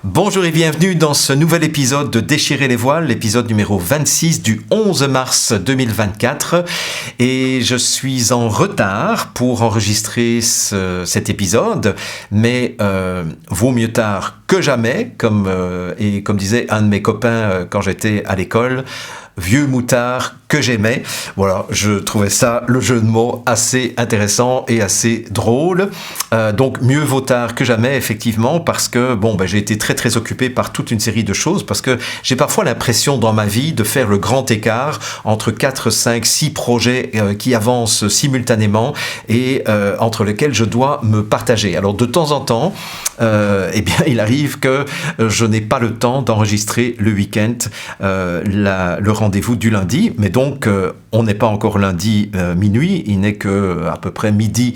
Bonjour et bienvenue dans ce nouvel épisode de Déchirer les voiles, l'épisode numéro 26 du 11 mars 2024. Et je suis en retard pour enregistrer cet épisode, mais vaut mieux tard que jamais, comme disait un de mes copains quand j'étais à l'école. Vieux moutard que j'aimais. Voilà, je trouvais ça, le jeu de mots, assez intéressant et assez drôle. Donc, mieux vaut tard que jamais, effectivement, parce que, j'ai été très occupé par toute une série de choses, parce que j'ai parfois l'impression dans ma vie de faire le grand écart entre 4, 5, 6 projets qui avancent simultanément et entre lesquels je dois me partager. Alors, de temps en temps, il arrive que je n'ai pas le temps d'enregistrer le week-end le rendez-vous du lundi, mais donc on n'est pas encore lundi minuit, il n'est que à peu près midi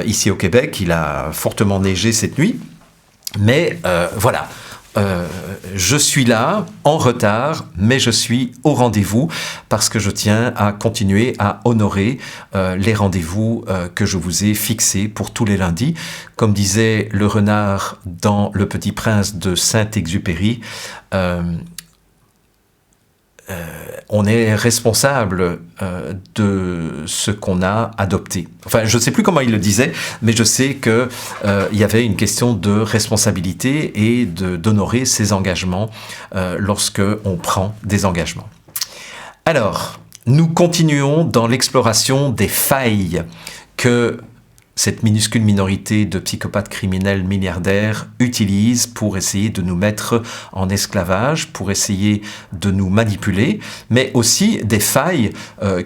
ici au Québec. Il a fortement neigé cette nuit, mais voilà. Je suis là, en retard, mais je suis au rendez-vous parce que je tiens à continuer à honorer les rendez-vous que je vous ai fixés pour tous les lundis. Comme disait le renard dans Le Petit Prince de Saint-Exupéry, on est responsable de ce qu'on a adopté. Enfin, je ne sais plus comment il le disait, mais je sais qu'il y avait une question de responsabilité et d'honorer ses engagements lorsque on prend des engagements. Alors, nous continuons dans l'exploration des failles que cette minuscule minorité de psychopathes criminels milliardaires utilise pour essayer de nous mettre en esclavage, pour essayer de nous manipuler, mais aussi des failles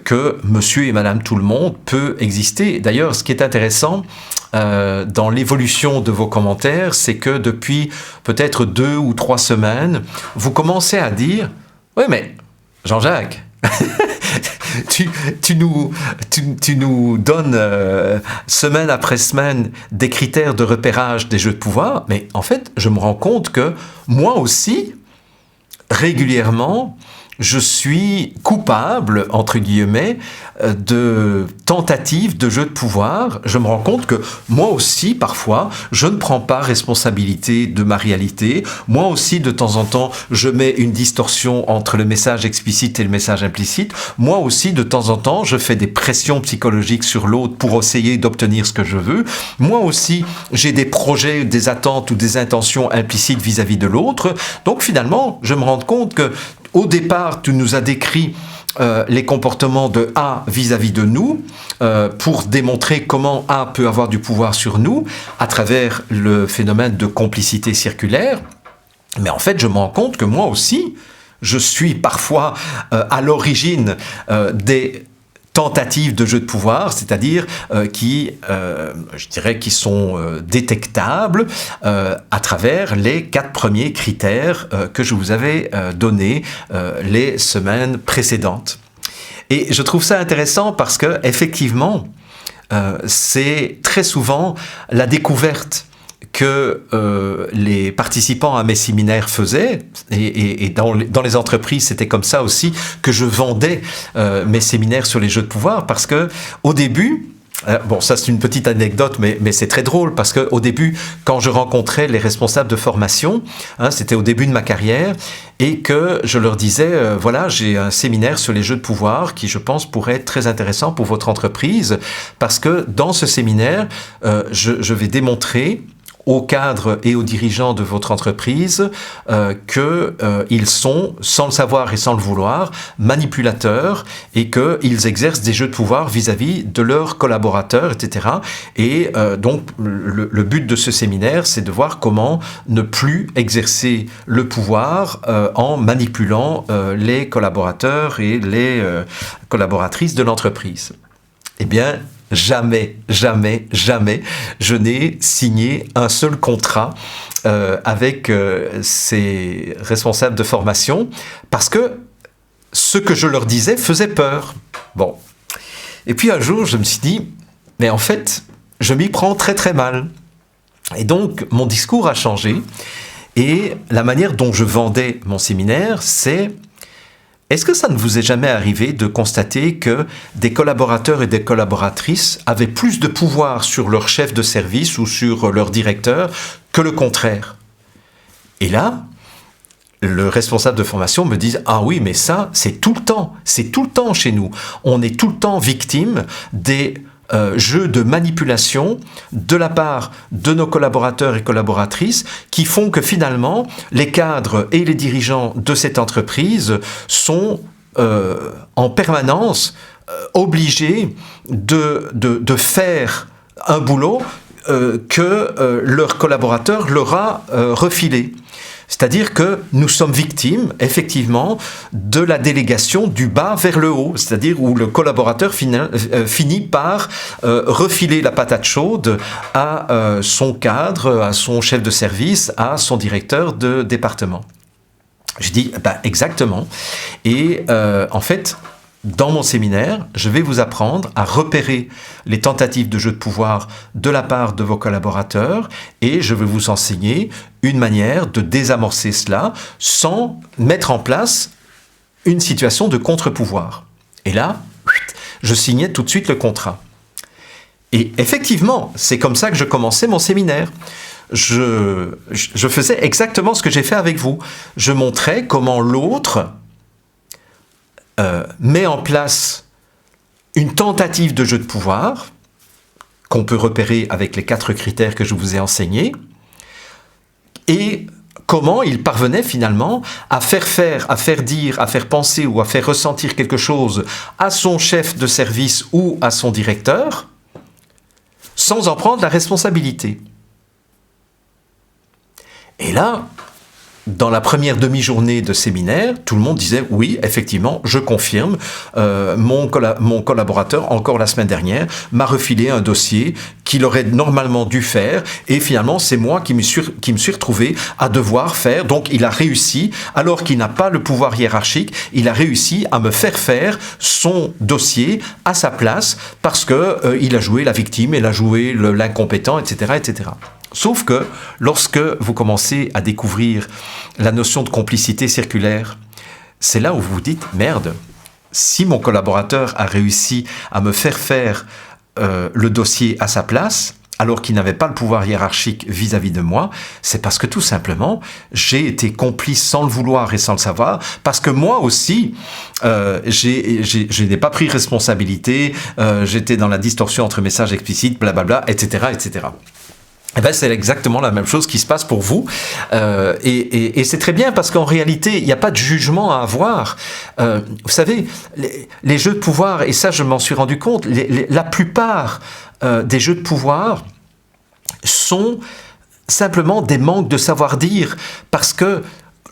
que monsieur et madame tout le monde peut exister. D'ailleurs, ce qui est intéressant dans l'évolution de vos commentaires, c'est que depuis peut-être 2 ou 3 semaines, vous commencez à dire « Oui, mais Jean-Jacques, tu nous donnes semaine après semaine des critères de repérage des jeux de pouvoir, mais en fait, je me rends compte que moi aussi, régulièrement, je suis coupable, entre guillemets, de tentatives de jeux de pouvoir. Je me rends compte que moi aussi, parfois, je ne prends pas responsabilité de ma réalité. Moi aussi, de temps en temps, je mets une distorsion entre le message explicite et le message implicite. Moi aussi, de temps en temps, je fais des pressions psychologiques sur l'autre pour essayer d'obtenir ce que je veux. Moi aussi, j'ai des projets, des attentes ou des intentions implicites vis-à-vis de l'autre. Donc finalement, je me rends compte que au départ, tu nous as décrit les comportements de A vis-à-vis de nous pour démontrer comment A peut avoir du pouvoir sur nous à travers le phénomène de complicité circulaire. Mais en fait, je me rends compte que moi aussi, je suis parfois à l'origine des tentatives de jeux de pouvoir, c'est-à-dire qui sont détectables à travers les 4 premiers critères que je vous avais donnés les semaines précédentes. Et je trouve ça intéressant parce que effectivement, c'est très souvent la découverte que les participants à mes séminaires faisaient, et dans les entreprises, c'était comme ça aussi que je vendais mes séminaires sur les jeux de pouvoir, parce que au début, ça c'est une petite anecdote, mais c'est très drôle, parce qu'au début, quand je rencontrais les responsables de formation, c'était au début de ma carrière, et que je leur disais, voilà, j'ai un séminaire sur les jeux de pouvoir qui, je pense, pourrait être très intéressant pour votre entreprise, parce que dans ce séminaire, je vais démontrer aux cadres et aux dirigeants de votre entreprise qu'ils sont, sans le savoir et sans le vouloir, manipulateurs et qu'ils exercent des jeux de pouvoir vis-à-vis de leurs collaborateurs, etc. Et donc, le but de ce séminaire, c'est de voir comment ne plus exercer le pouvoir en manipulant les collaborateurs et les collaboratrices de l'entreprise. Eh bien, jamais, je n'ai signé un seul contrat avec ces responsables de formation parce que ce que je leur disais faisait peur. Bon. Et puis un jour, je me suis dit, mais en fait, je m'y prends très mal. Et donc, mon discours a changé et la manière dont je vendais mon séminaire, c'est: est-ce que ça ne vous est jamais arrivé de constater que des collaborateurs et des collaboratrices avaient plus de pouvoir sur leur chef de service ou sur leur directeur que le contraire? Et là, le responsable de formation me dit « Ah oui, mais ça, c'est tout le temps chez nous. On est tout le temps victime des jeux de manipulation de la part de nos collaborateurs et collaboratrices qui font que finalement, les cadres et les dirigeants de cette entreprise sont en permanence obligés de faire un boulot que leur collaborateur leur a refilé. C'est-à-dire que nous sommes victimes, effectivement, de la délégation du bas vers le haut, c'est-à-dire où le collaborateur finit par refiler la patate chaude à son cadre, à son chef de service, à son directeur de département. Je dis, exactement. Et en fait, dans mon séminaire, je vais vous apprendre à repérer les tentatives de jeu de pouvoir de la part de vos collaborateurs et je vais vous enseigner une manière de désamorcer cela sans mettre en place une situation de contre-pouvoir. Et là, je signais tout de suite le contrat. Et effectivement, c'est comme ça que je commençais mon séminaire. Je faisais exactement ce que j'ai fait avec vous. Je montrais comment l'autre met en place une tentative de jeu de pouvoir qu'on peut repérer avec les 4 critères que je vous ai enseignés et comment il parvenait finalement à faire dire, à faire penser ou à faire ressentir quelque chose à son chef de service ou à son directeur sans en prendre la responsabilité. Et là, dans la première demi-journée de séminaire, tout le monde disait « Oui, effectivement, je confirme, mon collaborateur, encore la semaine dernière, m'a refilé un dossier qu'il aurait normalement dû faire et finalement, c'est moi qui me suis retrouvé à devoir faire. Donc, il a réussi, alors qu'il n'a pas le pouvoir hiérarchique, il a réussi à me faire son dossier à sa place parce qu'il a joué la victime, il a joué l'incompétent, etc., etc. » Sauf que lorsque vous commencez à découvrir la notion de complicité circulaire, c'est là où vous vous dites « Merde, si mon collaborateur a réussi à me faire le dossier à sa place, alors qu'il n'avait pas le pouvoir hiérarchique vis-à-vis de moi, c'est parce que tout simplement, j'ai été complice sans le vouloir et sans le savoir, parce que moi aussi, je n'ai pas pris responsabilité, j'étais dans la distorsion entre messages explicites, blablabla, etc., etc. » Eh ben, c'est exactement la même chose qui se passe pour vous et c'est très bien parce qu'en réalité, il n'y a pas de jugement à avoir. Vous savez, les jeux de pouvoir, et ça je m'en suis rendu compte, la plupart des jeux de pouvoir sont simplement des manques de savoir-dire parce que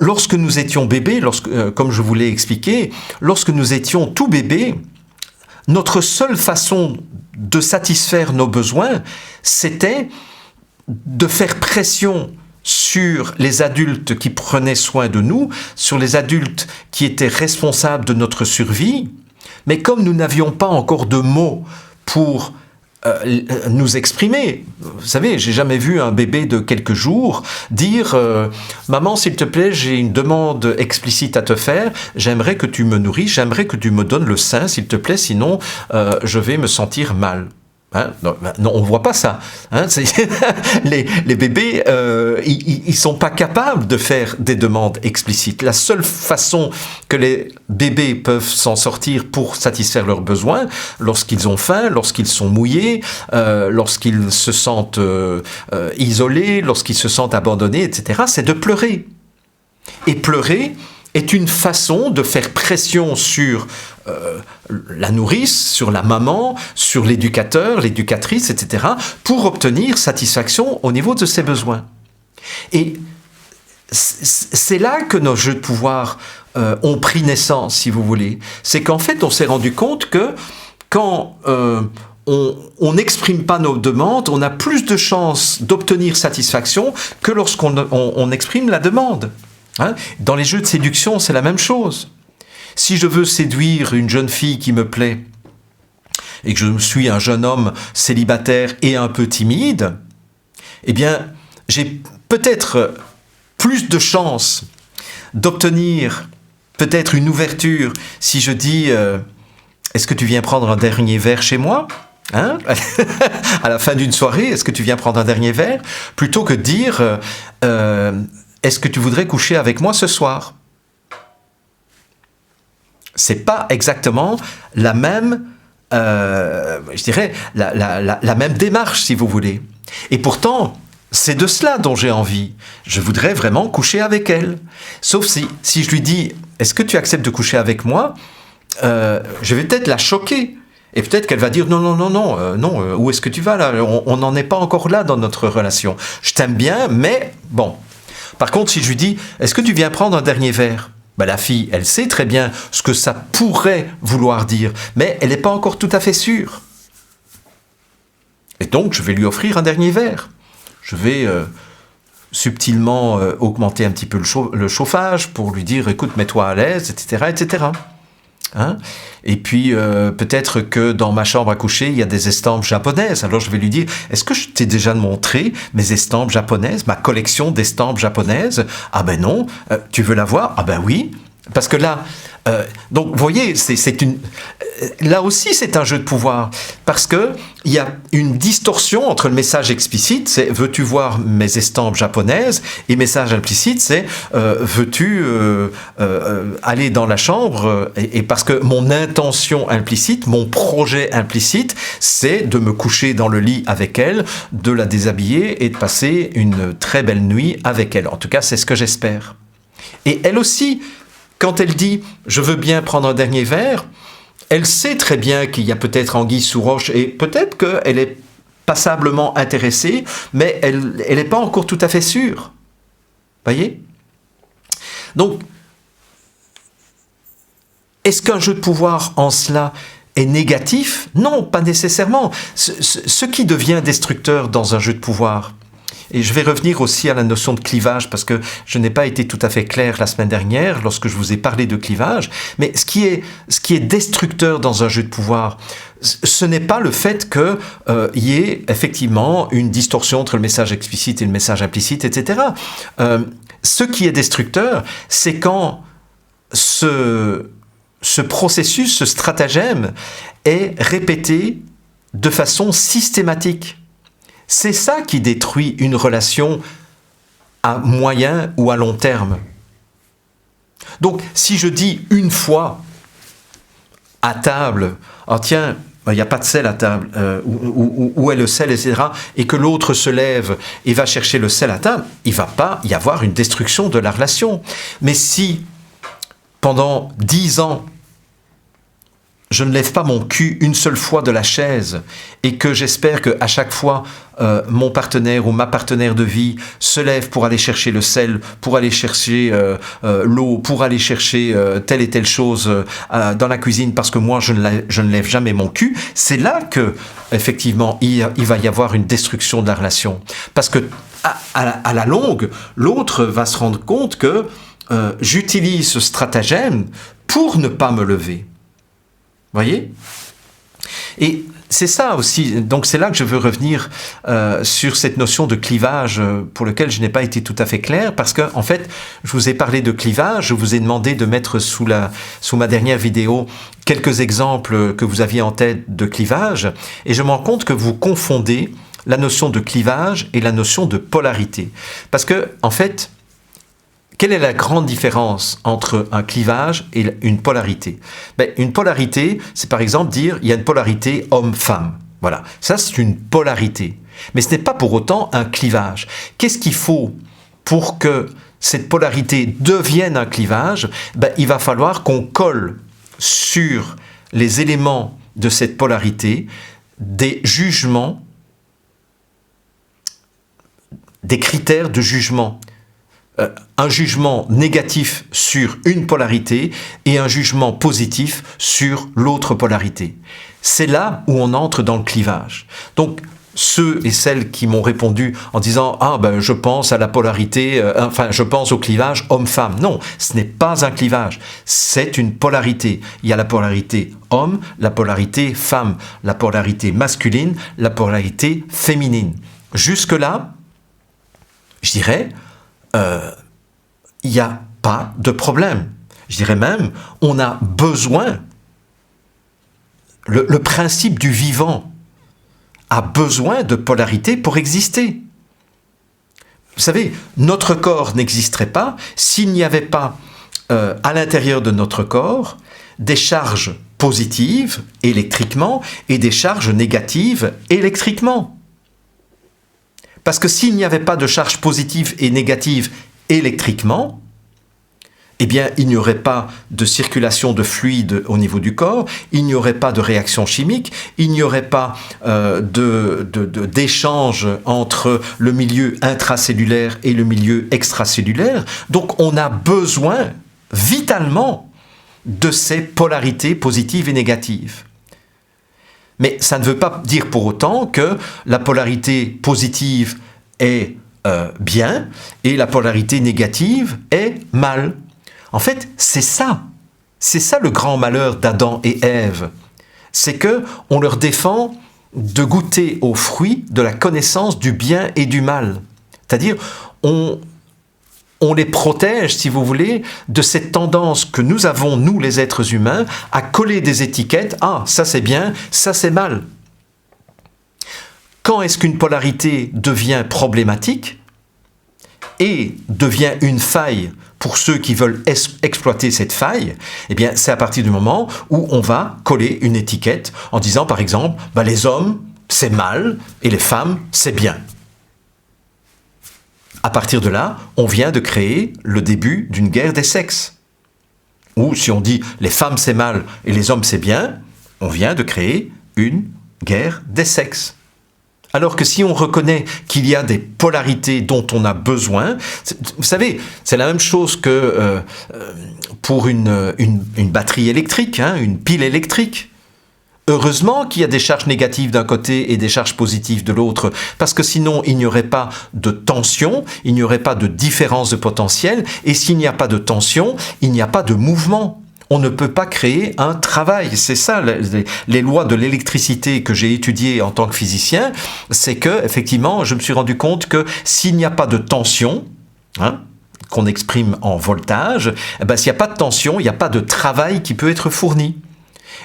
lorsque nous étions bébés, comme je vous l'ai expliqué, lorsque nous étions tout bébés, notre seule façon de satisfaire nos besoins, c'était de faire pression sur les adultes qui prenaient soin de nous, sur les adultes qui étaient responsables de notre survie, mais comme nous n'avions pas encore de mots pour nous exprimer. Vous savez, j'ai jamais vu un bébé de quelques jours dire « Maman, s'il te plaît, j'ai une demande explicite à te faire, j'aimerais que tu me nourrisses, j'aimerais que tu me donnes le sein, s'il te plaît, sinon je vais me sentir mal. » Hein? Non, on ne voit pas ça. Hein? Les bébés, ils ne sont pas capables de faire des demandes explicites. La seule façon que les bébés peuvent s'en sortir pour satisfaire leurs besoins, lorsqu'ils ont faim, lorsqu'ils sont mouillés, lorsqu'ils se sentent isolés, lorsqu'ils se sentent abandonnés, etc., c'est de pleurer. Et pleurer est une façon de faire pression sur la nourrice, sur la maman, sur l'éducateur, l'éducatrice, etc., pour obtenir satisfaction au niveau de ses besoins. Et c'est là que nos jeux de pouvoir ont pris naissance, si vous voulez. C'est qu'en fait, on s'est rendu compte que quand on n'exprime pas nos demandes, on a plus de chances d'obtenir satisfaction que lorsqu'on exprime la demande. Hein? Dans les jeux de séduction, c'est la même chose. Si je veux séduire une jeune fille qui me plaît et que je suis un jeune homme célibataire et un peu timide, eh bien, j'ai peut-être plus de chances d'obtenir peut-être une ouverture si je dis est-ce que tu viens prendre un dernier verre chez moi ? Hein? À la fin d'une soirée, est-ce que tu viens prendre un dernier verre ? Plutôt que de dire est-ce que tu voudrais coucher avec moi ce soir? C'est pas exactement la même, je dirais, la même démarche, si vous voulez. Et pourtant, c'est de cela dont j'ai envie. Je voudrais vraiment coucher avec elle. Sauf si je lui dis, est-ce que tu acceptes de coucher avec moi? Je vais peut-être la choquer. Et peut-être qu'elle va dire, non, où est-ce que tu vas là? On n'en est pas encore là dans notre relation. Je t'aime bien, mais bon. Par contre, si je lui dis, est-ce que tu viens prendre un dernier verre? Ben, la fille, elle sait très bien ce que ça pourrait vouloir dire, mais elle n'est pas encore tout à fait sûre. Et donc, je vais lui offrir un dernier verre. Je vais subtilement augmenter un petit peu le chauffage pour lui dire, écoute, mets-toi à l'aise, etc., etc. Hein? Et puis, peut-être que dans ma chambre à coucher, il y a des estampes japonaises. Alors, je vais lui dire, est-ce que je t'ai déjà montré mes estampes japonaises, ma collection d'estampes japonaises? Ah ben non. Tu veux la voir? Ah ben oui. Parce que là, donc, vous voyez, là aussi, c'est un jeu de pouvoir. Parce que il y a une distorsion entre le message explicite, c'est veux-tu voir mes estampes japonaises, et message implicite, c'est veux-tu aller dans la chambre, et parce que mon intention implicite, mon projet implicite, c'est de me coucher dans le lit avec elle, de la déshabiller et de passer une très belle nuit avec elle. En tout cas, c'est ce que j'espère. Et elle aussi, quand elle dit « je veux bien prendre un dernier verre », elle sait très bien qu'il y a peut-être anguille sous roche et peut-être qu'elle est passablement intéressée, mais elle n'est pas encore tout à fait sûre. Voyez? Donc, est-ce qu'un jeu de pouvoir en cela est négatif? Non, pas nécessairement. Ce qui devient destructeur dans un jeu de pouvoir, et je vais revenir aussi à la notion de clivage, parce que je n'ai pas été tout à fait clair la semaine dernière lorsque je vous ai parlé de clivage, mais ce qui est destructeur dans un jeu de pouvoir, ce n'est pas le fait qu'il y ait effectivement une distorsion entre le message explicite et le message implicite, etc. Ce qui est destructeur, c'est quand ce processus, ce stratagème est répété de façon systématique. C'est ça qui détruit une relation à moyen ou à long terme. Donc, si je dis une fois à table, « Oh tiens, il n'y a pas de sel à table, où est le sel, etc. » et que l'autre se lève et va chercher le sel à table, il ne va pas y avoir une destruction de la relation. Mais si, pendant 10 ans, je ne lève pas mon cul une seule fois de la chaise et que j'espère qu'à chaque fois, mon partenaire ou ma partenaire de vie se lève pour aller chercher le sel, pour aller chercher l'eau, pour aller chercher telle et telle chose dans la cuisine parce que moi, je ne lève jamais mon cul, c'est là que, effectivement, il va y avoir une destruction de la relation. Parce que, à la longue, l'autre va se rendre compte que j'utilise ce stratagème pour ne pas me lever. Voyez? Et c'est ça aussi, donc c'est là que je veux revenir sur cette notion de clivage pour lequel je n'ai pas été tout à fait clair, parce que en fait, je vous ai parlé de clivage, je vous ai demandé de mettre sous ma dernière vidéo quelques exemples que vous aviez en tête de clivage, et je me rends compte que vous confondez la notion de clivage et la notion de polarité. Parce que, en fait, quelle est la grande différence entre un clivage et une polarité? Une polarité, c'est par exemple dire il y a une polarité homme-femme. Voilà, ça c'est une polarité. Mais ce n'est pas pour autant un clivage. Qu'est-ce qu'il faut pour que cette polarité devienne un clivage? Il va falloir qu'on colle sur les éléments de cette polarité des jugements, des critères de jugement. Un jugement négatif sur une polarité et un jugement positif sur l'autre polarité. C'est là où on entre dans le clivage. Donc, ceux et celles qui m'ont répondu en disant « Ah, je pense à la polarité, je pense au clivage homme-femme ». Non, ce n'est pas un clivage, c'est une polarité. Il y a la polarité homme, la polarité femme, la polarité masculine, la polarité féminine. Jusque-là, je dirais, il n'y a pas de problème. Je dirais même, on a besoin, le principe du vivant a besoin de polarité pour exister. Vous savez, notre corps n'existerait pas s'il n'y avait pas à l'intérieur de notre corps des charges positives électriquement et des charges négatives électriquement. Parce que s'il n'y avait pas de charges positives et négatives électriquement, eh bien, il n'y aurait pas de circulation de fluide au niveau du corps, il n'y aurait pas de réaction chimique, il n'y aurait pas d'échange entre le milieu intracellulaire et le milieu extracellulaire. Donc, on a besoin vitalement de ces polarités positives et négatives. Mais ça ne veut pas dire pour autant que la polarité positive est bien et la polarité négative est mal. En fait, c'est ça le grand malheur d'Adam et Ève. C'est qu'on leur défend de goûter aux fruits de la connaissance du bien et du mal. C'est-à-dire, on les protège, si vous voulez, de cette tendance que nous avons, nous les êtres humains, à coller des étiquettes. Ah, ça c'est bien, ça c'est mal. Quand est-ce qu'une polarité devient problématique et devient une faille pour ceux qui veulent exploiter cette faille? Eh bien, c'est à partir du moment où on va coller une étiquette en disant, par exemple, les hommes, c'est mal et les femmes, c'est bien. À partir de là, on vient de créer le début d'une guerre des sexes. Ou si on dit les femmes c'est mal et les hommes c'est bien, on vient de créer une guerre des sexes. Alors que si on reconnaît qu'il y a des polarités dont on a besoin, vous savez, c'est la même chose que pour une batterie électrique, une pile électrique. Heureusement qu'il y a des charges négatives d'un côté et des charges positives de l'autre, parce que sinon il n'y aurait pas de tension, il n'y aurait pas de différence de potentiel, et s'il n'y a pas de tension, il n'y a pas de mouvement. On ne peut pas créer un travail. C'est ça, les lois de l'électricité que j'ai étudiées en tant que physicien, c'est que, effectivement, je me suis rendu compte que s'il n'y a pas de tension, qu'on exprime en voltage, s'il n'y a pas de tension, il n'y a pas de travail qui peut être fourni.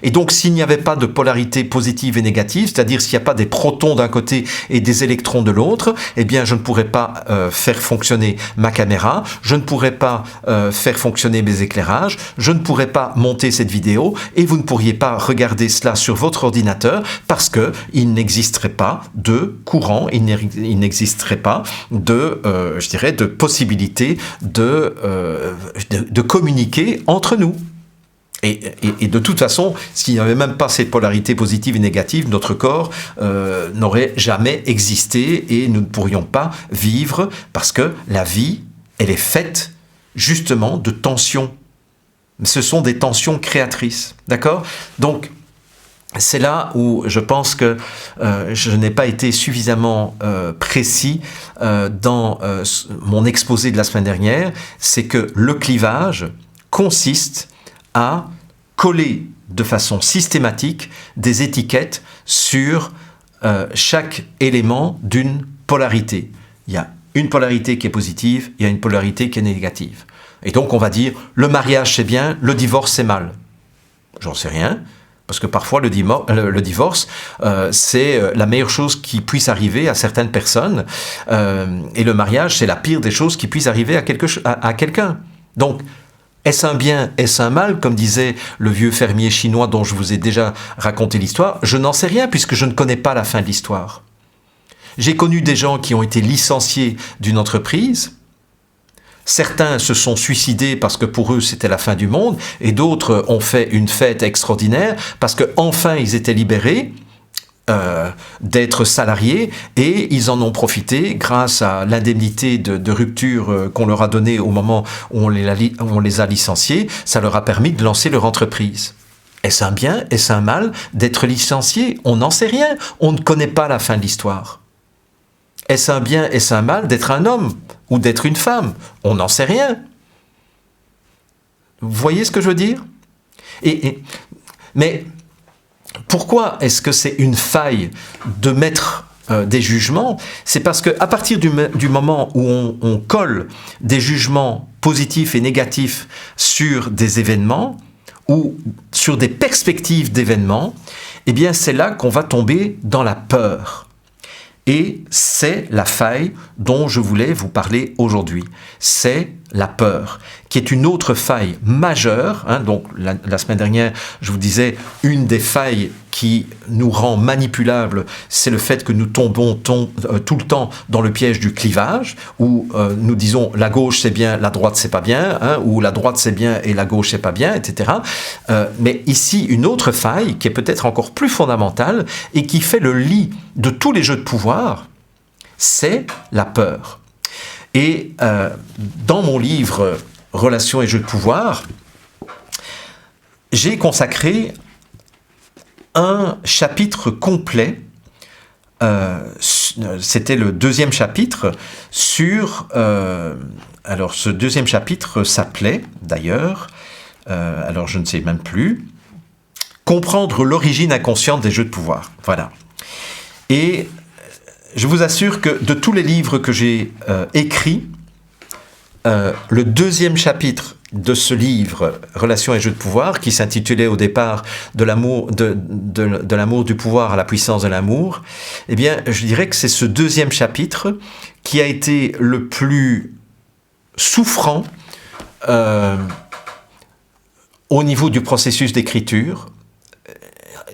Et donc, s'il n'y avait pas de polarité positive et négative, c'est-à-dire s'il n'y a pas des protons d'un côté et des électrons de l'autre, eh bien, je ne pourrais pas faire fonctionner ma caméra, je ne pourrais pas faire fonctionner mes éclairages, je ne pourrais pas monter cette vidéo et vous ne pourriez pas regarder cela sur votre ordinateur parce qu'il n'existerait pas de courant, il n'existerait pas de, de possibilité de communiquer entre nous. Et de toute façon, s'il n'y avait même pas cette polarité positive et négative, notre corps n'aurait jamais existé et nous ne pourrions pas vivre parce que la vie, elle est faite justement de tensions. Ce sont des tensions créatrices, d'accord ? Donc, c'est là où je pense que je n'ai pas été suffisamment précis dans mon exposé de la semaine dernière, c'est que le clivage consiste à coller de façon systématique des étiquettes sur chaque élément d'une polarité. Il y a une polarité qui est positive, il y a une polarité qui est négative. Et donc on va dire, le mariage c'est bien, le divorce c'est mal. J'en sais rien, parce que parfois le divorce, c'est la meilleure chose qui puisse arriver à certaines personnes, et le mariage c'est la pire des choses qui puissent arriver à quelqu'un. Donc, est-ce un bien, est-ce un mal, comme disait le vieux fermier chinois dont je vous ai déjà raconté l'histoire? Je n'en sais rien puisque je ne connais pas la fin de l'histoire. J'ai connu des gens qui ont été licenciés d'une entreprise. Certains se sont suicidés parce que pour eux c'était la fin du monde et d'autres ont fait une fête extraordinaire parce qu'enfin ils étaient libérés d'être salariés et ils en ont profité grâce à l'indemnité de rupture qu'on leur a donnée au moment où on les a licenciés. Ça leur a permis de lancer leur entreprise. Est-ce un bien? Est-ce un mal d'être licencié? On n'en sait rien. On ne connaît pas la fin de l'histoire. Est-ce un bien? Est-ce un mal d'être un homme ou d'être une femme? On n'en sait rien. Vous voyez ce que je veux dire? Mais pourquoi est-ce que c'est une faille de mettre des jugements? C'est parce qu'à partir du moment où on colle des jugements positifs et négatifs sur des événements ou sur des perspectives d'événements, eh bien c'est là qu'on va tomber dans la peur. Et c'est la faille dont je voulais vous parler aujourd'hui. C'est la peur, qui est une autre faille majeure. Donc la semaine dernière, je vous disais, une des failles qui nous rend manipulables, c'est le fait que nous tombons tout le temps dans le piège du clivage, où nous disons la gauche c'est bien, la droite c'est pas bien, ou la droite c'est bien et la gauche c'est pas bien, etc. Mais ici, une autre faille qui est peut-être encore plus fondamentale et qui fait le lit de tous les jeux de pouvoir, c'est la peur. Et dans mon livre « Relations et jeux de pouvoir », j'ai consacré un chapitre complet, c'était le 2e chapitre, sur... alors ce 2e chapitre s'appelait, d'ailleurs, alors je ne sais même plus, « Comprendre l'origine inconsciente des jeux de pouvoir ». Voilà. Et je vous assure que de tous les livres que j'ai écrits, le 2e chapitre de ce livre, Relations et jeux de pouvoir, qui s'intitulait au départ de l'amour du pouvoir à la puissance de l'amour, eh bien, je dirais que c'est ce 2e chapitre qui a été le plus souffrant au niveau du processus d'écriture.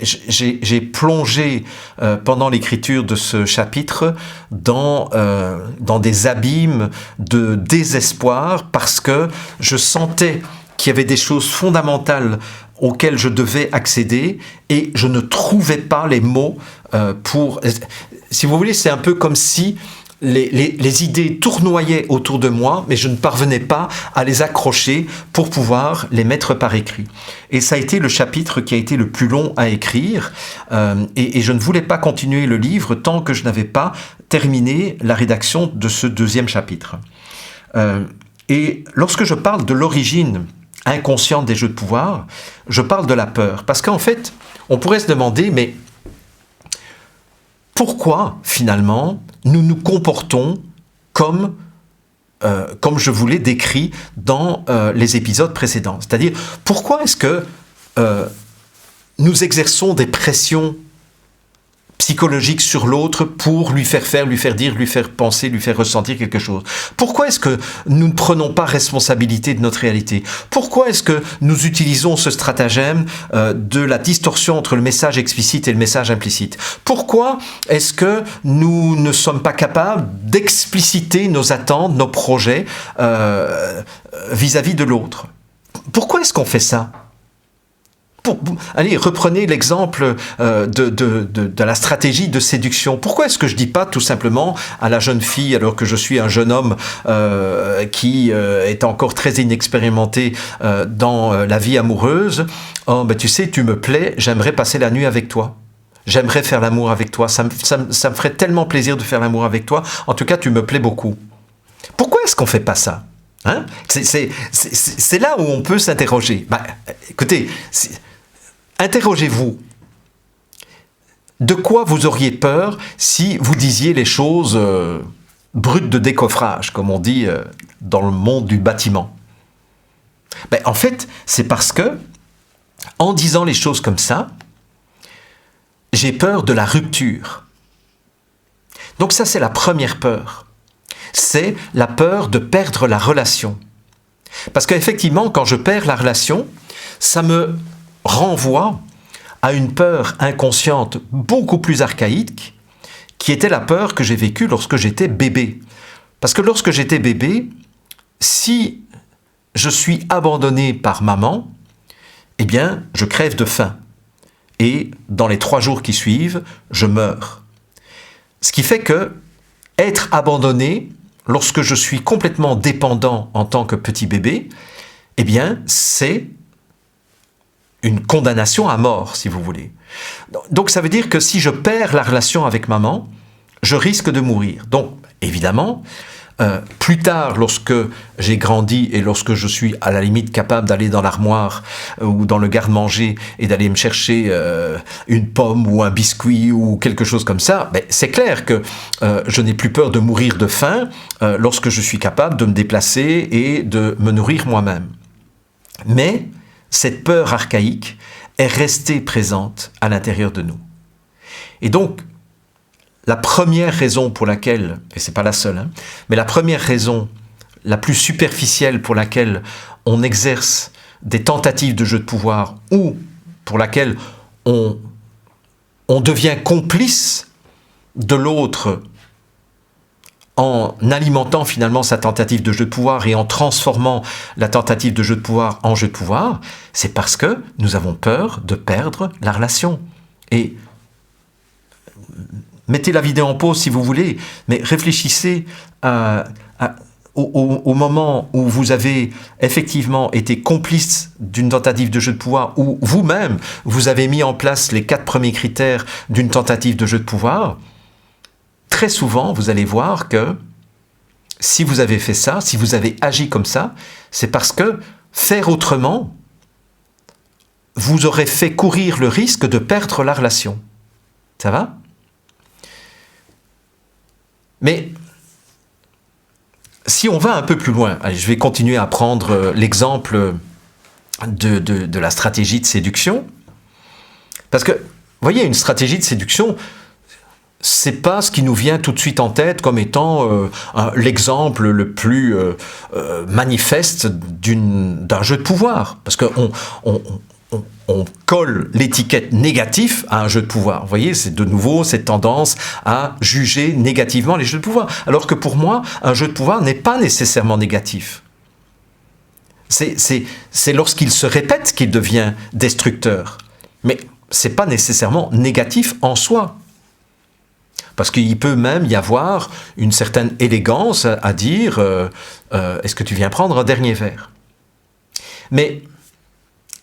J'ai plongé pendant l'écriture de ce chapitre dans des abîmes de désespoir parce que je sentais qu'il y avait des choses fondamentales auxquelles je devais accéder et je ne trouvais pas les mots pour... Si vous voulez, c'est un peu comme si les idées tournoyaient autour de moi, mais je ne parvenais pas à les accrocher pour pouvoir les mettre par écrit. Et ça a été le chapitre qui a été le plus long à écrire, et je ne voulais pas continuer le livre tant que je n'avais pas terminé la rédaction de ce 2e chapitre. Et lorsque je parle de l'origine inconsciente des jeux de pouvoir, je parle de la peur. Parce qu'en fait, on pourrait se demander, mais pourquoi, finalement, nous nous comportons comme je vous l'ai décrit dans les épisodes précédents. C'est-à-dire, pourquoi est-ce que nous exerçons des pressions psychologiques sur l'autre pour lui faire lui faire dire, lui faire penser, lui faire ressentir quelque chose? Pourquoi est-ce que nous ne prenons pas responsabilité de notre réalité? Pourquoi est-ce que nous utilisons ce stratagème de la distorsion entre le message explicite et le message implicite? Pourquoi est-ce que nous ne sommes pas capables d'expliciter nos attentes, nos projets vis-à-vis de l'autre? Pourquoi est-ce qu'on fait ça? Allez, reprenez l'exemple de la stratégie de séduction. Pourquoi est-ce que je ne dis pas tout simplement à la jeune fille, alors que je suis un jeune homme qui est encore très inexpérimenté dans la vie amoureuse, « Oh, ben, tu sais, tu me plais, j'aimerais passer la nuit avec toi. J'aimerais faire l'amour avec toi. Ça me ferait tellement plaisir de faire l'amour avec toi. En tout cas, tu me plais beaucoup. » Pourquoi est-ce qu'on ne fait pas ça? C'est là où on peut s'interroger. Bah, écoutez... Interrogez-vous. De quoi vous auriez peur si vous disiez les choses brutes de décoffrage, comme on dit dans le monde du bâtiment? Ben, en fait, c'est parce que, en disant les choses comme ça, j'ai peur de la rupture. Donc ça, c'est la première peur. C'est la peur de perdre la relation. Parce qu'effectivement, quand je perds la relation, ça me renvoie à une peur inconsciente beaucoup plus archaïque, qui était la peur que j'ai vécue lorsque j'étais bébé. Parce que lorsque j'étais bébé, si je suis abandonné par maman, eh bien, je crève de faim. Et dans les 3 jours qui suivent, je meurs. Ce qui fait que être abandonné, lorsque je suis complètement dépendant en tant que petit bébé, eh bien, c'est une condamnation à mort, si vous voulez. Donc ça veut dire que si je perds la relation avec maman, je risque de mourir. Donc, évidemment, plus tard, lorsque j'ai grandi et lorsque je suis à la limite capable d'aller dans l'armoire ou dans le garde-manger et d'aller me chercher une pomme ou un biscuit ou quelque chose comme ça, ben, c'est clair que je n'ai plus peur de mourir de faim lorsque je suis capable de me déplacer et de me nourrir moi-même. Mais cette peur archaïque est restée présente à l'intérieur de nous. Et donc, la première raison pour laquelle, et c'est pas la seule, hein, mais la première raison, la plus superficielle pour laquelle on exerce des tentatives de jeu de pouvoir ou pour laquelle on devient complice de l'autre en alimentant finalement sa tentative de jeu de pouvoir et en transformant la tentative de jeu de pouvoir en jeu de pouvoir, c'est parce que nous avons peur de perdre la relation. Et mettez la vidéo en pause si vous voulez, mais réfléchissez au moment où vous avez effectivement été complice d'une tentative de jeu de pouvoir, où vous-même, vous avez mis en place les 4 premiers critères d'une tentative de jeu de pouvoir. Très souvent, vous allez voir que si vous avez fait ça, si vous avez agi comme ça, c'est parce que faire autrement vous aurait fait courir le risque de perdre la relation. Ça va ? Mais si on va un peu plus loin, allez, je vais continuer à prendre l'exemple de la stratégie de séduction. Parce que, vous voyez, une stratégie de séduction, c'est pas ce qui nous vient tout de suite en tête comme étant l'exemple le plus manifeste d'un jeu de pouvoir. Parce qu'on colle l'étiquette négatif à un jeu de pouvoir. Vous voyez, c'est de nouveau cette tendance à juger négativement les jeux de pouvoir. Alors que pour moi, un jeu de pouvoir n'est pas nécessairement négatif. C'est lorsqu'il se répète qu'il devient destructeur. Mais c'est pas nécessairement négatif en soi. Parce qu'il peut même y avoir une certaine élégance à dire est-ce que tu viens prendre un dernier verre ? Mais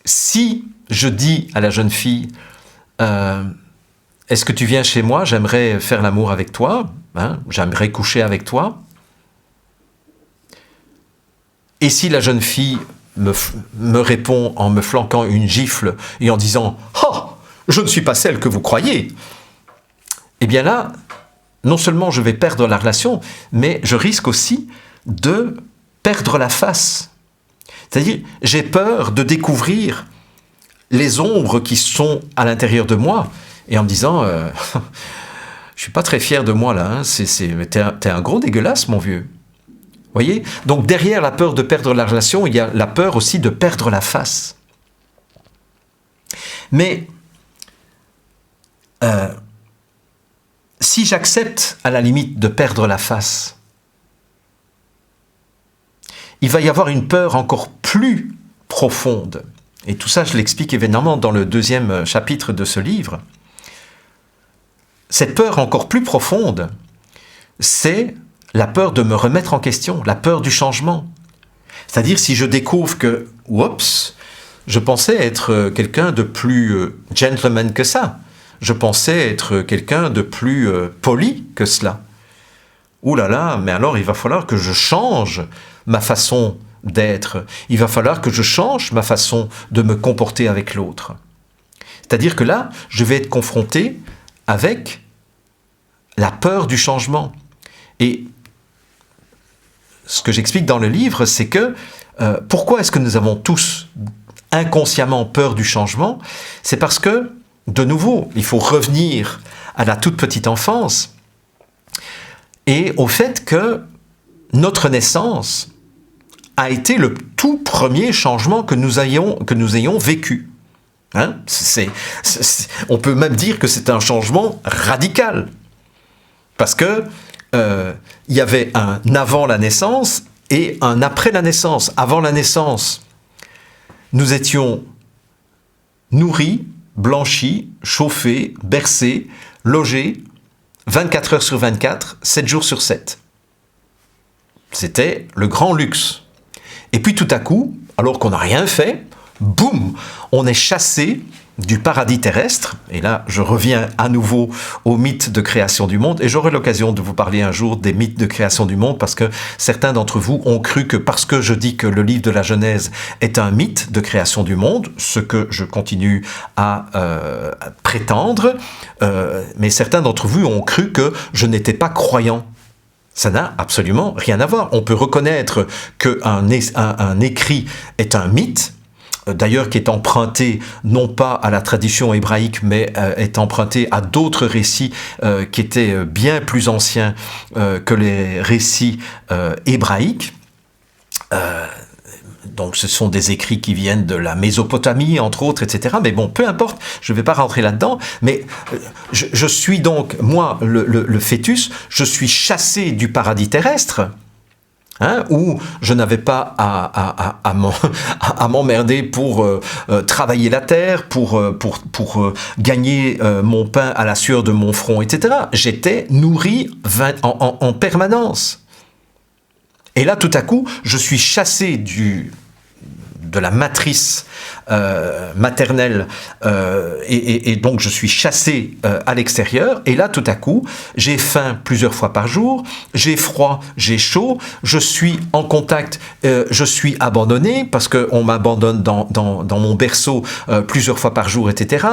si je dis à la jeune fille est-ce que tu viens chez moi, j'aimerais faire l'amour avec toi, hein, j'aimerais coucher avec toi. Et si la jeune fille me répond en me flanquant une gifle et en disant « Oh, je ne suis pas celle que vous croyez !» Eh bien là, non seulement je vais perdre la relation, mais je risque aussi de perdre la face. C'est-à-dire, j'ai peur de découvrir les ombres qui sont à l'intérieur de moi, et en me disant je suis pas très fier de moi là, hein, t'es un gros dégueulasse mon vieux. Voyez ? Donc derrière la peur de perdre la relation, il y a la peur aussi de perdre la face. Mais si j'accepte à la limite de perdre la face, il va y avoir une peur encore plus profonde. Et tout ça, je l'explique évidemment dans le 2e chapitre de ce livre. Cette peur encore plus profonde, c'est la peur de me remettre en question, la peur du changement. C'est-à-dire si je découvre que, oups, je pensais être quelqu'un de plus gentleman que ça. Je pensais être quelqu'un de plus poli que cela. Ouh là là, mais alors il va falloir que je change ma façon d'être. Il va falloir que je change ma façon de me comporter avec l'autre. C'est-à-dire que là, je vais être confronté avec la peur du changement. Et ce que j'explique dans le livre, c'est que pourquoi est-ce que nous avons tous inconsciemment peur du changement ? C'est parce que, de nouveau, il faut revenir à la toute petite enfance et au fait que notre naissance a été le tout premier changement que nous ayons vécu. Hein ? On peut même dire que c'est un changement radical. Parce que il y avait un avant la naissance et un après la naissance. Avant la naissance, nous étions nourris, blanchis, chauffés, bercés, logés, 24 heures sur 24, 7 jours sur 7. C'était le grand luxe. Et puis tout à coup, alors qu'on n'a rien fait, boum, on est chassé du paradis terrestre. Et là, je reviens à nouveau au mythe de création du monde. Et j'aurai l'occasion de vous parler un jour des mythes de création du monde parce que certains d'entre vous ont cru que parce que je dis que le livre de la Genèse est un mythe de création du monde, ce que je continue à prétendre, mais certains d'entre vous ont cru que je n'étais pas croyant. Ça n'a absolument rien à voir. On peut reconnaître qu'un écrit est un mythe, d'ailleurs qui est emprunté non pas à la tradition hébraïque, mais est emprunté à d'autres récits qui étaient bien plus anciens que les récits hébraïques. Donc ce sont des écrits qui viennent de la Mésopotamie, entre autres, etc. Mais bon, peu importe, je ne vais pas rentrer là-dedans. Mais je suis donc, moi, le fœtus, je suis chassé du paradis terrestre, où je n'avais pas à m'emmerder pour travailler la terre, pour gagner mon pain à la sueur de mon front, etc. J'étais nourri en permanence. Et là, tout à coup, je suis chassé de la matrice maternelle et donc je suis chassé à l'extérieur. Et là, tout à coup, j'ai faim plusieurs fois par jour, j'ai froid, j'ai chaud, je suis en contact, je suis abandonné parce qu'on m'abandonne dans mon berceau plusieurs fois par jour, etc.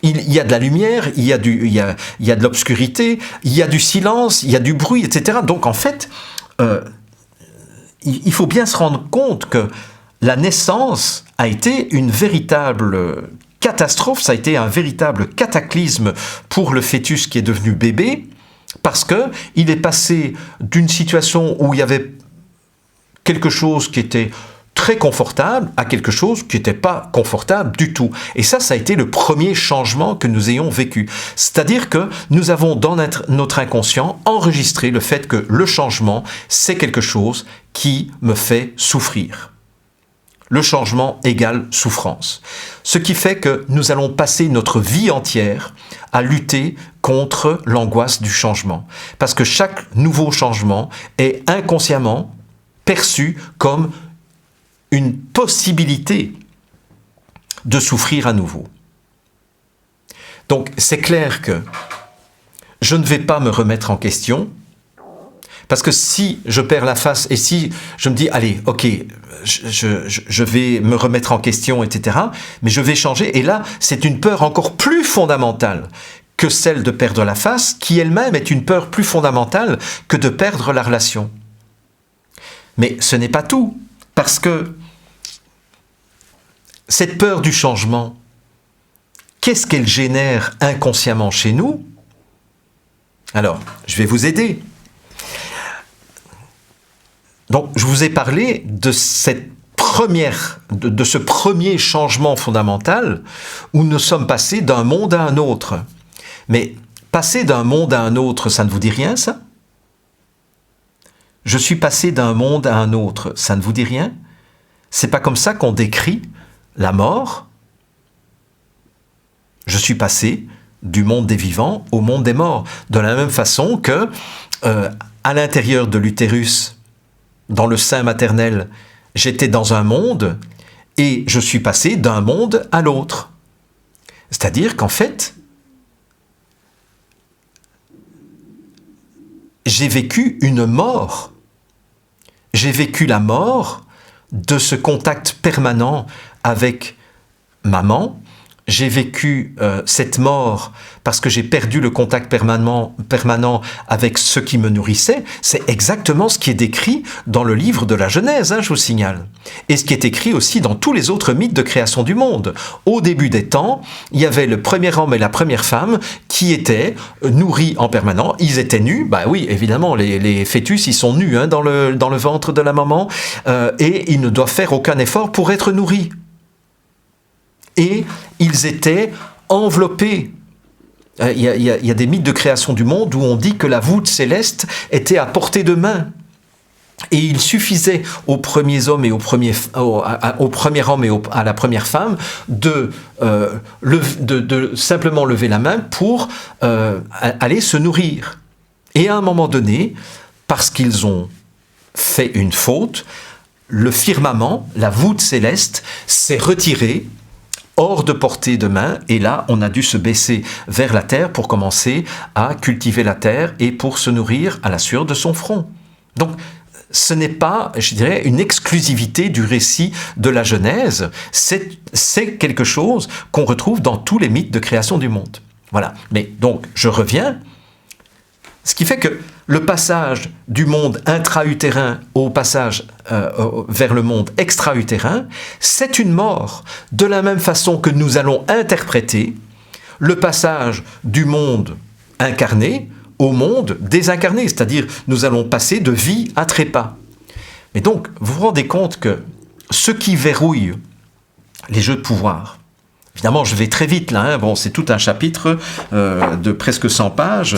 Il y a de la lumière, il y a de l'obscurité, il y a du silence, il y a du bruit, etc. Donc en fait, il faut bien se rendre compte que la naissance a été une véritable catastrophe, ça a été un véritable cataclysme pour le fœtus qui est devenu bébé, parce qu'il est passé d'une situation où il y avait quelque chose qui était très confortable à quelque chose qui n'était pas confortable du tout. Et ça a été le premier changement que nous ayons vécu. C'est-à-dire que nous avons dans notre inconscient enregistré le fait que le changement, c'est quelque chose qui me fait souffrir. Le changement égale souffrance. Ce qui fait que nous allons passer notre vie entière à lutter contre l'angoisse du changement. Parce que chaque nouveau changement est inconsciemment perçu comme une possibilité de souffrir à nouveau. Donc c'est clair que je ne vais pas me remettre en question, parce que si je perds la face et si je me dis, allez, ok, je vais me remettre en question, etc., mais je vais changer, et là, c'est une peur encore plus fondamentale que celle de perdre la face, qui elle-même est une peur plus fondamentale que de perdre la relation. Mais ce n'est pas tout, parce que cette peur du changement, qu'est-ce qu'elle génère inconsciemment chez nous? Alors, je vais vous aider. Donc, je vous ai parlé de ce premier changement fondamental où nous sommes passés d'un monde à un autre. Mais passer d'un monde à un autre, ça ne vous dit rien, ça? Je suis passé d'un monde à un autre, ça ne vous dit rien? C'est pas comme ça qu'on décrit la mort? Je suis passé du monde des vivants au monde des morts. De la même façon que, à l'intérieur de l'utérus, dans le sein maternel, j'étais dans un monde et je suis passé d'un monde à l'autre. C'est-à-dire qu'en fait, j'ai vécu une mort. J'ai vécu la mort de ce contact permanent avec maman. J'ai vécu cette mort parce que j'ai perdu le contact permanent avec ce qui me nourrissait. C'est exactement ce qui est décrit dans le livre de la Genèse, je vous signale. Et ce qui est écrit aussi dans tous les autres mythes de création du monde. Au début des temps, il y avait le premier homme et la première femme qui étaient nourris en permanence. Ils étaient nus, bah oui, évidemment, les fœtus, ils sont nus dans le ventre de la maman, et ils ne doivent faire aucun effort pour être nourris. Et ils étaient enveloppés. Il y a des mythes de création du monde où on dit que la voûte céleste était à portée de main. Et il suffisait aux premiers hommes et au premier homme et à la première femme de simplement lever la main pour aller se nourrir. Et à un moment donné, parce qu'ils ont fait une faute, le firmament, la voûte céleste, s'est retiré hors de portée de main, et là, on a dû se baisser vers la terre pour commencer à cultiver la terre et pour se nourrir à la sueur de son front. Donc, ce n'est pas, je dirais, une exclusivité du récit de la Genèse, c'est quelque chose qu'on retrouve dans tous les mythes de création du monde. Voilà. Mais donc, je reviens, ce qui fait que, le passage du monde intra-utérin au passage vers le monde extra-utérin, c'est une mort. De la même façon que nous allons interpréter le passage du monde incarné au monde désincarné, c'est-à-dire nous allons passer de vie à trépas. Mais donc, vous vous rendez compte que ce qui verrouille les jeux de pouvoir, évidemment, je vais très vite là, hein. Bon, c'est tout un chapitre de presque 100 pages,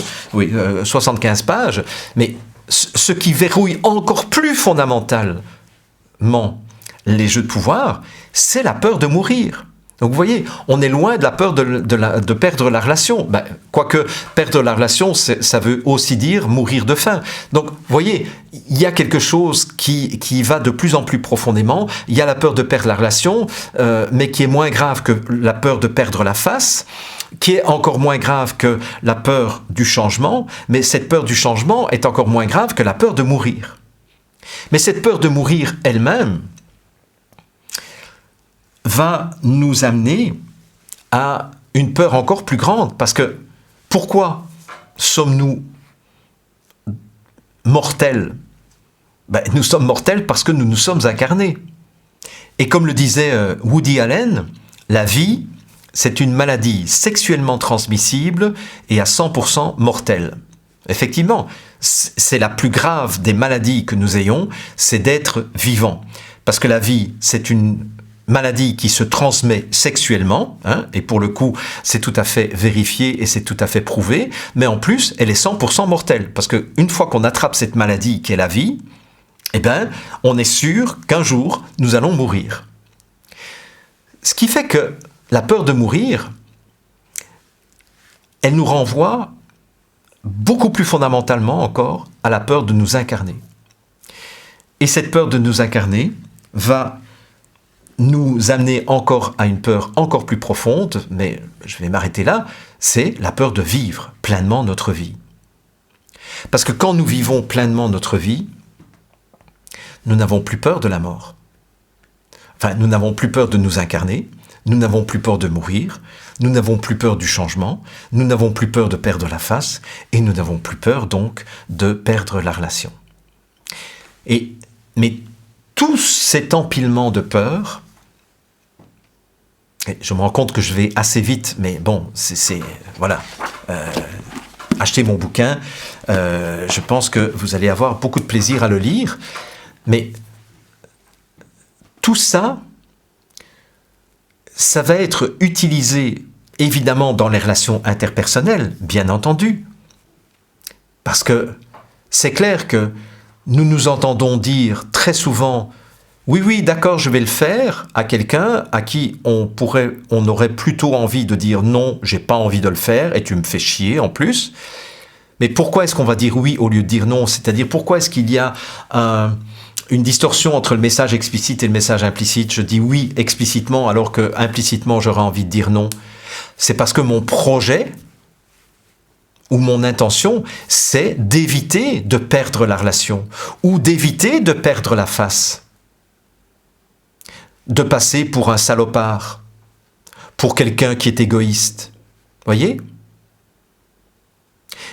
75 pages, mais ce qui verrouille encore plus fondamentalement les jeux de pouvoir, c'est la peur de mourir. Donc vous voyez, on est loin de la peur de perdre la relation. Ben, quoique perdre la relation, ça veut aussi dire mourir de faim. Donc vous voyez, il y a quelque chose qui va de plus en plus profondément. Il y a la peur de perdre la relation, mais qui est moins grave que la peur de perdre la face, qui est encore moins grave que la peur du changement, mais cette peur du changement est encore moins grave que la peur de mourir. Mais cette peur de mourir elle-même va nous amener à une peur encore plus grande. Parce que pourquoi sommes-nous mortels? Ben, nous sommes mortels parce que nous nous sommes incarnés. Et comme le disait Woody Allen, la vie, c'est une maladie sexuellement transmissible et à 100% mortelle. Effectivement, c'est la plus grave des maladies que nous ayons, c'est d'être vivant. Parce que la vie, c'est une maladie qui se transmet sexuellement, hein, et pour le coup, c'est tout à fait vérifié et c'est tout à fait prouvé, mais en plus, elle est 100% mortelle, parce qu'une fois qu'on attrape cette maladie qui est la vie, eh ben, on est sûr qu'un jour, nous allons mourir. Ce qui fait que la peur de mourir, elle nous renvoie beaucoup plus fondamentalement encore à la peur de nous incarner. Et cette peur de nous incarner va nous amener encore à une peur encore plus profonde, mais je vais m'arrêter là, c'est la peur de vivre pleinement notre vie. Parce que quand nous vivons pleinement notre vie, nous n'avons plus peur de la mort. Enfin, nous n'avons plus peur de nous incarner, nous n'avons plus peur de mourir, nous n'avons plus peur du changement, nous n'avons plus peur de perdre la face, et nous n'avons plus peur donc de perdre la relation. Mais tout cet empilement de peur, je me rends compte que je vais assez vite, mais bon, voilà. Achetez mon bouquin, je pense que vous allez avoir beaucoup de plaisir à le lire, mais tout ça, ça va être utilisé évidemment dans les relations interpersonnelles, bien entendu, parce que c'est clair que nous nous entendons dire très souvent « Oui, oui, d'accord, je vais le faire » à quelqu'un à qui on aurait plutôt envie de dire « Non, j'ai pas envie de le faire et tu me fais chier en plus ». Mais pourquoi est-ce qu'on va dire « oui » au lieu de dire « non » ? C'est-à-dire pourquoi est-ce qu'il y a une distorsion entre le message explicite et le message implicite ? Je dis « oui » explicitement alors que implicitement j'aurais envie de dire « non ». C'est parce que mon projet ou mon intention, c'est d'éviter de perdre la relation ou d'éviter de perdre la face. De passer pour un salopard, pour quelqu'un qui est égoïste. Voyez ?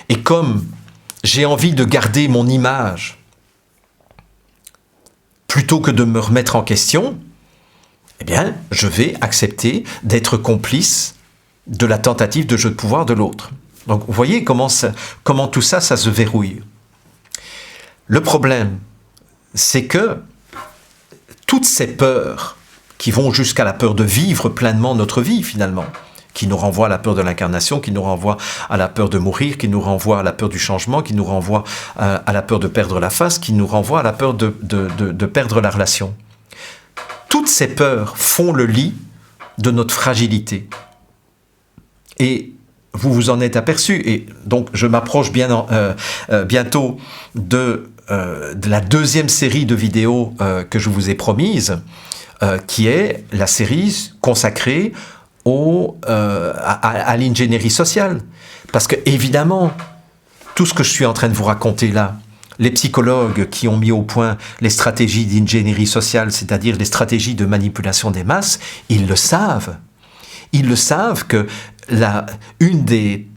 Et comme j'ai envie de garder mon image, plutôt que de me remettre en question, eh bien, je vais accepter d'être complice de la tentative de jeu de pouvoir de l'autre. Donc, vous voyez comment tout ça, ça se verrouille. Le problème, c'est que toutes ces peurs qui vont jusqu'à la peur de vivre pleinement notre vie, finalement, qui nous renvoie à la peur de l'incarnation, qui nous renvoie à la peur de mourir, qui nous renvoie à la peur du changement, qui nous renvoie à la peur de perdre la face, qui nous renvoie à la peur de perdre la relation. Toutes ces peurs font le lit de notre fragilité. Et vous vous en êtes aperçu, et donc je m'approche bientôt de la deuxième série de vidéos que je vous ai promise, qui est la série consacrée à l'ingénierie sociale. Parce que, évidemment, tout ce que je suis en train de vous raconter là, les psychologues qui ont mis au point les stratégies d'ingénierie sociale, c'est-à-dire les stratégies de manipulation des masses, ils le savent. Ils le savent que une des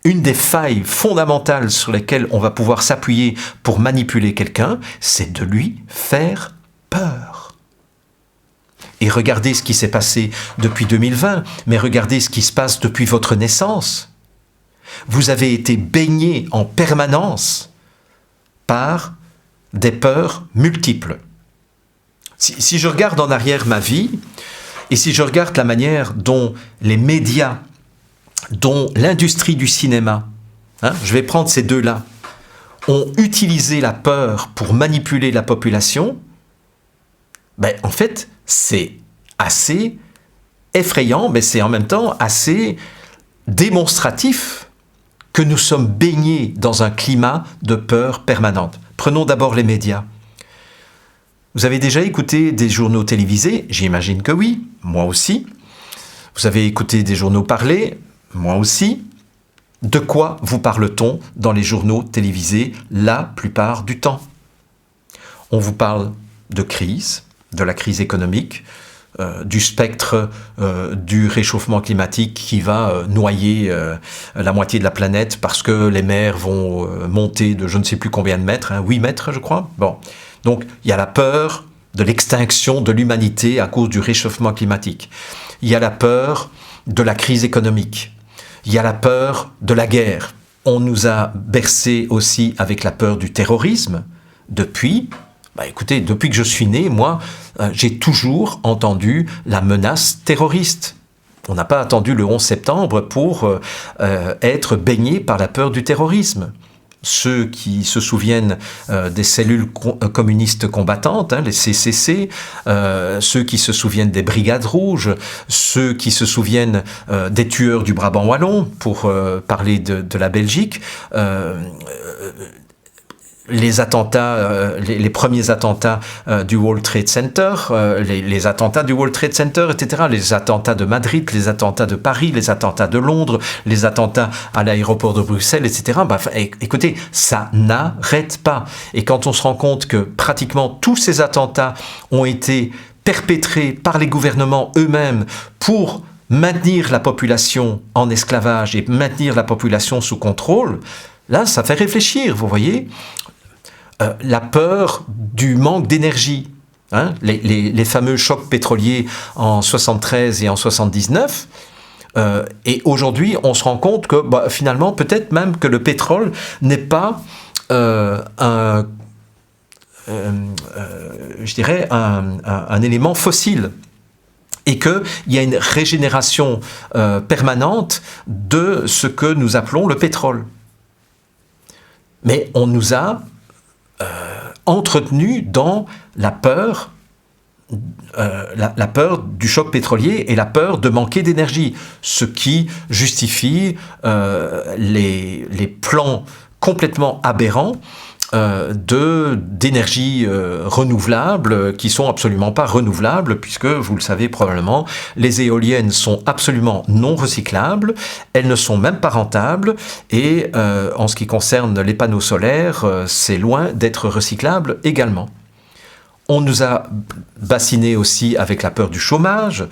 une des failles fondamentales sur lesquelles on va pouvoir s'appuyer pour manipuler quelqu'un, c'est de lui faire peur. Et regardez ce qui s'est passé depuis 2020, mais regardez ce qui se passe depuis votre naissance. Vous avez été baigné en permanence par des peurs multiples. Si je regarde en arrière ma vie, et si je regarde la manière dont les médias, dont l'industrie du cinéma, je vais prendre ces deux-là, ont utilisé la peur pour manipuler la population, en fait, c'est assez effrayant, mais c'est en même temps assez démonstratif que nous sommes baignés dans un climat de peur permanente. Prenons d'abord les médias. Vous avez déjà écouté des journaux télévisés? J'imagine que oui, moi aussi. Vous avez écouté des journaux parlés? Moi aussi. De quoi vous parle-t-on dans les journaux télévisés la plupart du temps? On vous parle de crise, de la crise économique, du spectre du réchauffement climatique qui va noyer la moitié de la planète parce que les mers vont monter de je ne sais plus combien de mètres, 8 mètres je crois. Bon. Donc il y a la peur de l'extinction de l'humanité à cause du réchauffement climatique. Il y a la peur de la crise économique. Il y a la peur de la guerre. On nous a bercé aussi avec la peur du terrorisme depuis... écoutez, depuis que je suis né, moi, j'ai toujours entendu la menace terroriste. On n'a pas attendu le 11 septembre pour être baigné par la peur du terrorisme. Ceux qui se souviennent des cellules communistes combattantes, les CCC, ceux qui se souviennent des brigades rouges, ceux qui se souviennent des tueurs du Brabant wallon, pour parler de la Belgique, les attentats, les premiers attentats du World Trade Center, les attentats du World Trade Center, etc., les attentats de Madrid, les attentats de Paris, les attentats de Londres, les attentats à l'aéroport de Bruxelles, etc. Écoutez, ça n'arrête pas. Et quand on se rend compte que pratiquement tous ces attentats ont été perpétrés par les gouvernements eux-mêmes pour maintenir la population en esclavage et maintenir la population sous contrôle, là, ça fait réfléchir, vous voyez. La peur du manque d'énergie, les fameux chocs pétroliers en 73 et en 79, et aujourd'hui on se rend compte que finalement peut-être même que le pétrole n'est pas un élément fossile, et qu'il y a une régénération permanente de ce que nous appelons le pétrole. Mais on nous a entretenu dans la peur du choc pétrolier et la peur de manquer d'énergie, ce qui justifie les plans complètement aberrants d'énergie renouvelable qui sont absolument pas renouvelables, puisque vous le savez probablement, les éoliennes sont absolument non recyclables, elles ne sont même pas rentables, et en ce qui concerne les panneaux solaires, c'est loin d'être recyclable également. On nous a bassiné aussi avec la peur du chômage,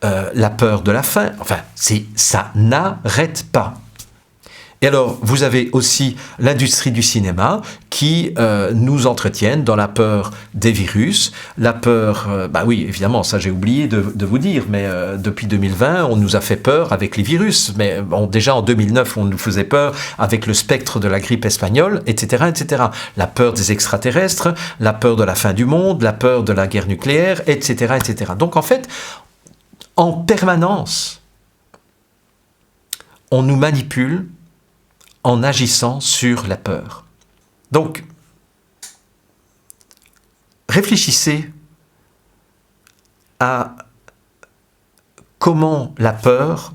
la peur de la faim, enfin ça n'arrête pas. Et alors, vous avez aussi l'industrie du cinéma qui nous entretiennent dans la peur des virus, la peur, oui, évidemment, ça j'ai oublié de vous dire, mais depuis 2020, on nous a fait peur avec les virus. Mais bon, déjà en 2009, on nous faisait peur avec le spectre de la grippe espagnole, etc., etc. La peur des extraterrestres, la peur de la fin du monde, la peur de la guerre nucléaire, etc., etc. Donc en fait, en permanence, on nous manipule en agissant sur la peur. Donc, réfléchissez à comment la peur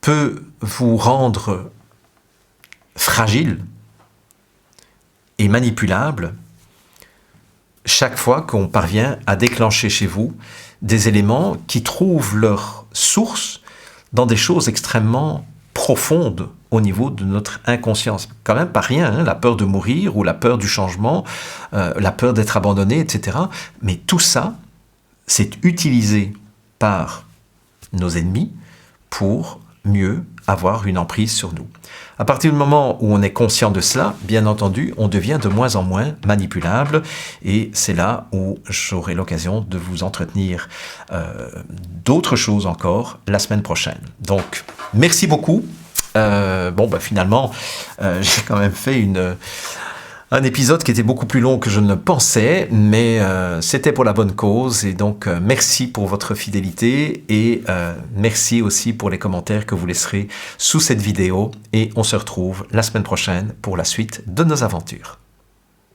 peut vous rendre fragile et manipulable chaque fois qu'on parvient à déclencher chez vous des éléments qui trouvent leur source dans des choses extrêmement profonde au niveau de notre inconscience. Quand même pas rien, la peur de mourir ou la peur du changement, la peur d'être abandonné, etc. Mais tout ça, c'est utilisé par nos ennemis pour mieux avoir une emprise sur nous. À partir du moment où on est conscient de cela, bien entendu, on devient de moins en moins manipulable et c'est là où j'aurai l'occasion de vous entretenir d'autres choses encore la semaine prochaine. Donc, merci beaucoup. Finalement, j'ai quand même fait un épisode qui était beaucoup plus long que je ne le pensais, mais c'était pour la bonne cause et donc merci pour votre fidélité et merci aussi pour les commentaires que vous laisserez sous cette vidéo et on se retrouve la semaine prochaine pour la suite de nos aventures.